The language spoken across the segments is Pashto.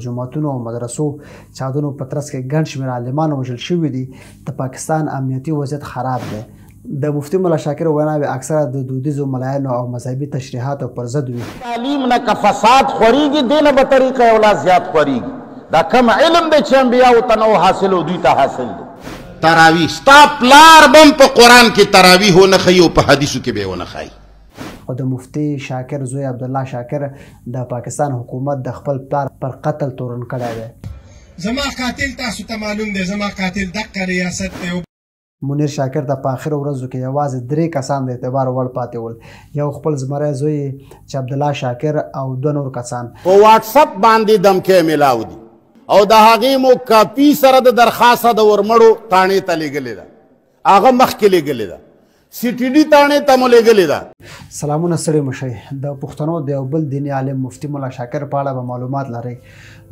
جوماتونو او مدرسو چاودنو په ترڅ کې ګڼ شمېر عالمان وژل شوي دي. د پاکستان امنیتي وضعیت خراب دی. د مفتي ملا شاکر ویناوې اکثره د دودیزو ملایانو او مذهبي تشریحاتو پر ضد وي. تعلیم نه که فساد خورېږي دې نه به طریقه یو لا زیات خورېږي. دا کم علم دی چې انبیاو ته نه و حاصل او دوی ته حاصل دی. تراویح ستا پلار بم په قرآن کې تراویح ونه ښیي او په حدیثو کې به یې ونه ښایي. خو د مفتي شاکر زوی عبدالله شاکر د پاکستان حکومت د خپل پلار پر قتل تورن کړی دی. زما قاتل تاسو ته معلوم دی، زما قاتل دغه ریاست دی. منیر شاکر ته په آخرو ورځو کې یوازې 3 کسان د اعتبار وړ پاتې ول. یو خپل زمری زوی چې عبدالله شاکر او 2 نور کسان. په واټساپ باندې دمکې میلاو دي او د هغې مو کاپي سره د درخواسته د ورمړو تاڼې ته لیږلې ده، هغه مخکې لیږلې ده، CTD تاڼې ته مو لیږلې ده. سلامونه ستړي مشئ. د پښتنو د یو بل دیني عالم مفتي ملا شاکر په اړه به معلومات لرئ.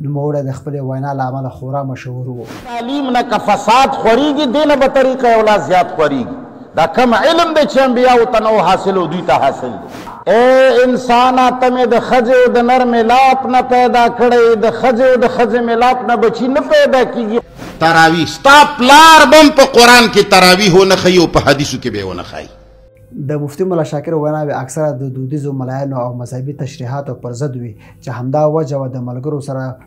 نوموړی د خپلې وینا له امله خورا مشهور و. تعلیم نه که فساد خورېږي دې نه به طریقه یو لا زیات خورېږي. دا کم علم دی چې انبیاو ته نه و حاصل او دوی ته حاصل دی. ای انسانه ته مې د ښځې او د نر ملاپ نه پیدا کړی، د ښځې او د ښځې ملاپ نه بچي نه پیدا کېږي. تراویح ستا پلار بم په قرآن کې تراویح ونه ښیي او په حدیثو کې به یې ونه ښایي. د مفتي ملا شاکر ویناوې اکثره د دودیزو ملایانو او مذهبي تشریحاتو پر ضد وي چې همدا وجه وه د ملګرو سره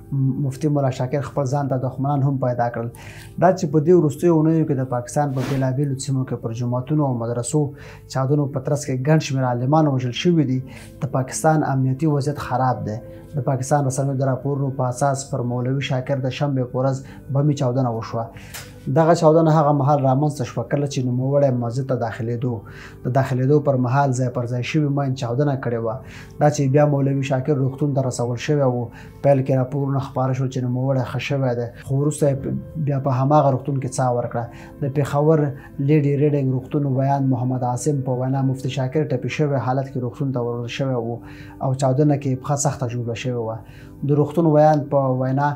مفتي ملا شاکر خپل ځان ته دښمنان هم پیدا کړل. دا چې په دې وروستیو اونیو کې د پاکستان په بېلابېلو سیمو کې پر جوماتونو او مدرسو چاودنو په ترڅ کې ګڼ شمېر عالمان وژل شوي دي. د پاکستان امنیتي وضعیت خراب دی. د پاکستان رسنیو د راپورونو په اساس پر مولوي شاکر د شنبې په ورځ بمي چاودنه وشوه. دغه چاودنه هغه مهال رامنځته شوه کله چې نوموړی مسجد ته داخلېدو. د داخلېدو پر مهال ځای پر ځای شوي ماین چاودنه کړې وه. دا چې بیا مولوي شاکر روغتون ته رسول شوی و. پیل کې راپورونه خپاره شول چې نوموړی ښه شوی دی، خو وروسته بیا په هماغه روغتون کې څاه ورکړه. د پېښور لیډي ریډینګ روغتون ویان محمد عاصم په وینا مفتي شاکر ټپي شوی حالت کې روغتون ته وړل شوی و او چاودنه کې پښه سخته ژوبله شوې وه. د روغتون ویان په وینا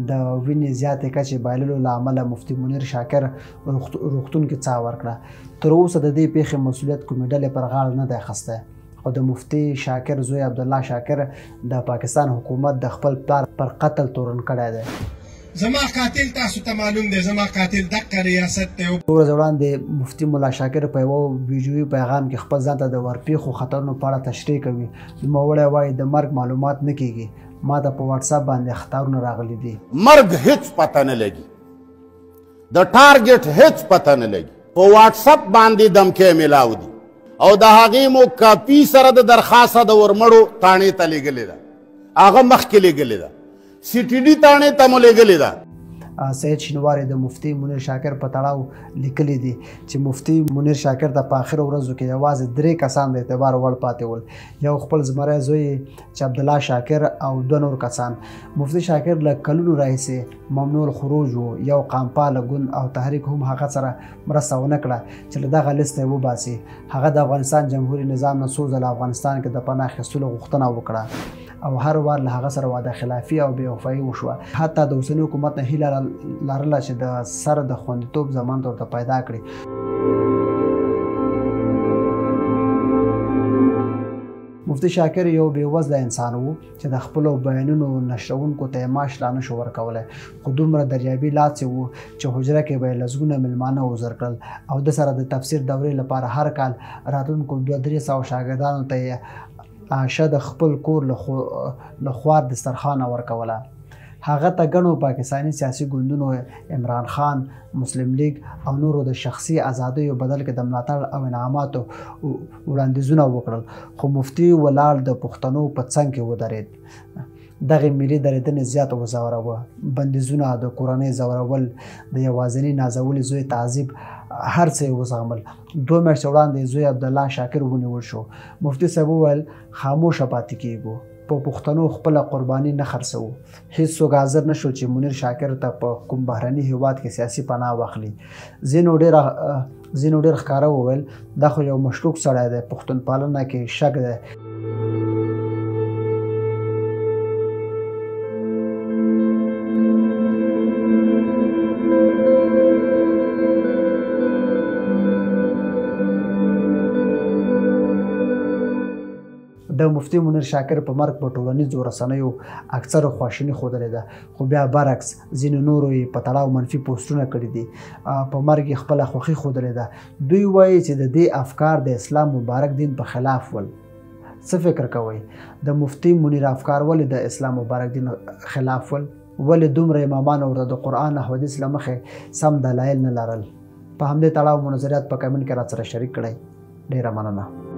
د وینې زیاتې کچې بایللو له امله مفتي منیر شاکر روغتون کې څاه ورکړه. تر اوسه د دې پیښې مسؤلیت کومې ډلې پر غاړه نه دی اخیستی، خو د مفتي شاکر زوی عبدالله شاکر د پاکستان حکومت د خپل پلار پر قتل تورن کړی دی. زما قاتل تاسو ته معلوم دی، زما قاتل دغه ریاست دی. ورځ وړاندې مفتي ملا شاکر په یوه ویډیویي پیغام کې خپل ځان ته د ورپېښو خطرونو په اړه تشریح کوي. نوموړی وایي د مرګ معلومات نه کیږي. ما ته په واټساپ باندې خطرونه راغلي دي. مرګ هیڅ پته نه لګي، د ټارګټ هیڅ پته نه لګي. په واټساپ باندې دمکې میلاو دي او د هغې مو کاپي سره د درخواسته د ورمړو تاڼې ته لیږلې ده، هغه مخکې لیږلې ده، CTD تاڼې ته مو لیږلې ده. سید شینواری د مفتي منیر شاکر په تړاو لیکلي دي چې مفتي منیر شاکر ته په آخرو ورځو کې یوازې 3 کسان د اعتبار وړ پاتې ول. یو خپل زمری زوی چې عبدالله شاکر او 2 نور کسان. مفتي شاکر له کلونو راهیسې ممنوع الخروج و. یو قامپاله ګوند او تحریک هم هغه سره مرسته ونه کړه چې له دغه لیست یې وباسي. هغه د افغانستان جمهوري نظام نه څو ځله افغانستان کې د پناه اخیستلو غوښتنه وکړه او هر وار له هغه سره وعده خلافي او بې وفایي وشوه. حتی د اوسني حکومت نه هیله لرله چې د سر د خوندیتوب ضمانت ورته پیدا کړي. مفتي شاکر یو بېوزله انسان و چې د خپلو بیانونو نشرونکو ته یې معاش لا نشو ورکولی، خو دومره دریابي لاڅې و چې حجره کې به یې لسګونه میلمانه وزر کړل او د سره د تفسیر دورې لپاره هر کال راتلونکو 200-300 شاګردانو ته یې عاشه د خپل کور له خوار دسترخوانه ورکوله. هغه ته ګڼو پاکستاني سیاسي ګوندونو عمران خان، مسلم لیگ او نورو د شخصي ازادیو بدل کې د ملاتړ او انعاماتو وړاندیزونه وکړل، خو مفتي ولاړ د پښتنو په څنګ کې ودرېد. دغه ملي درېدنې زیات وځوروه. بندیزونه، د کورنۍ ځورول، د یوازیني نازولي زوی تعذیب، هر څه یې وزغمل. 2 میاشتې وړاندې زوی عبدالله شاکر ونیول شو. مفتي صاحب وویل خاموشه پاتې کیږو، په پښتنو خپله قرباني نه خرڅوو. هیڅوک حاضر نه شو چې منیر شاکر ته په کوم بهرني هیواد کې سیاسي پناه واخلي. ځینو ډېر ښکاره وویل دا خو یو مشکوک سړی دی، پښتونپالنه کې شک دی. د مفتي منیر شاکر په مرګ په ټولنیزو رسنیو اکثره خواشیني ښودلې ده، خو بیا برعکس ځینې نورو یې په تړاو منفي پوسټونه کړي دي، په مرګ یې خپله خوښي ښودلې ده. دوی وایي چې د دې افکار د اسلام مبارک دین په خلاف ول. څه فکر کوئ؟ د مفتي منیر افکار ولې د اسلام مبارک دین خلاف ول؟ ولې دومره امامان ورته د قرآن او حدیث له مخې سم دلایل نه لرل؟ په همدې تړاو مو نظریات په کمنټ کې راسره شریک کړئ. ډېره مننه.